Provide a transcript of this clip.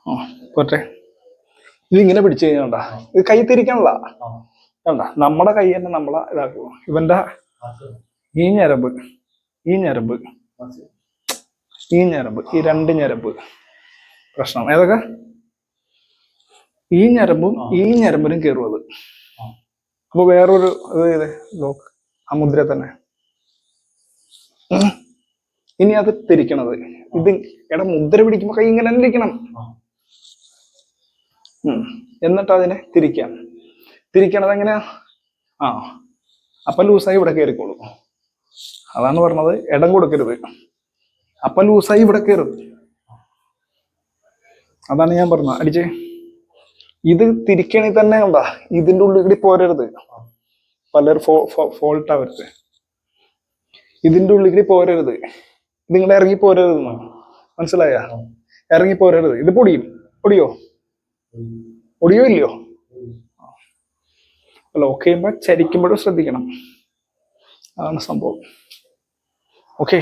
ആ പോട്ടെ. ഇതിങ്ങനെ പിടിച്ചു കഴിഞ്ഞാ ഇത് കൈ തിരിക്കണല്ല. കണ്ട നമ്മുടെ കൈ തന്നെ നമ്മളെ ഇതാക്കുക. ഇവന്റെ ഈ ഞരമ്പ് ഈ ഞരമ്പ് ഈ ഞരമ്പ് ഈ രണ്ട് ഞരമ്പ് പ്രശ്നം. ഏതൊക്കെ? ഈ ഞരമ്പും ഈ ഞരമ്പിനും കയറും അത്. അപ്പൊ വേറൊരു ഇത് ലോക്ക് ആ മുദ്ര തന്നെ. ഇനി അത് തിരിക്കണത് ഇത് എടാ മുദ്ര പിടിക്കുമ്പോ കൈ ഇങ്ങനെ തന്നെ ഇരിക്കണം. എന്നിട്ട് അതിനെ തിരിക്കണത് എങ്ങനെയാ? ആ അപ്പൊ ലൂസായി ഇവിടെ കയറിക്കോളൂ. അതാണ് പറഞ്ഞത്, ഇടം കൊടുക്കരുത്. അപ്പൊ ലൂസായി ഇവിടെ കയറും. അതാണ് ഞാൻ പറഞ്ഞത്. അടിച്ചേ. ഇത് തിരിക്കണി തന്നെ ഉണ്ടാ, ഇതിന്റെ ഉള്ളിൽ കൂടി പോരരുത്. പലരും ഫോൾട്ട് ആവരുത്. ഇതിന്റെ ഉള്ളിൽ കൂടി പോരരുത്. ഇതിങ്ങടെ ഇറങ്ങി പോരരുത്. മനസ്സിലായ? ഇറങ്ങി പോരരുത്. ഇത് പൊടിയോ ഇല്ലയോ? ലോക്ക് ചെയ്യുമ്പോ ചരിക്കുമ്പോഴും ശ്രദ്ധിക്കണം. അതാണ് സംഭവം. ഓക്കെ.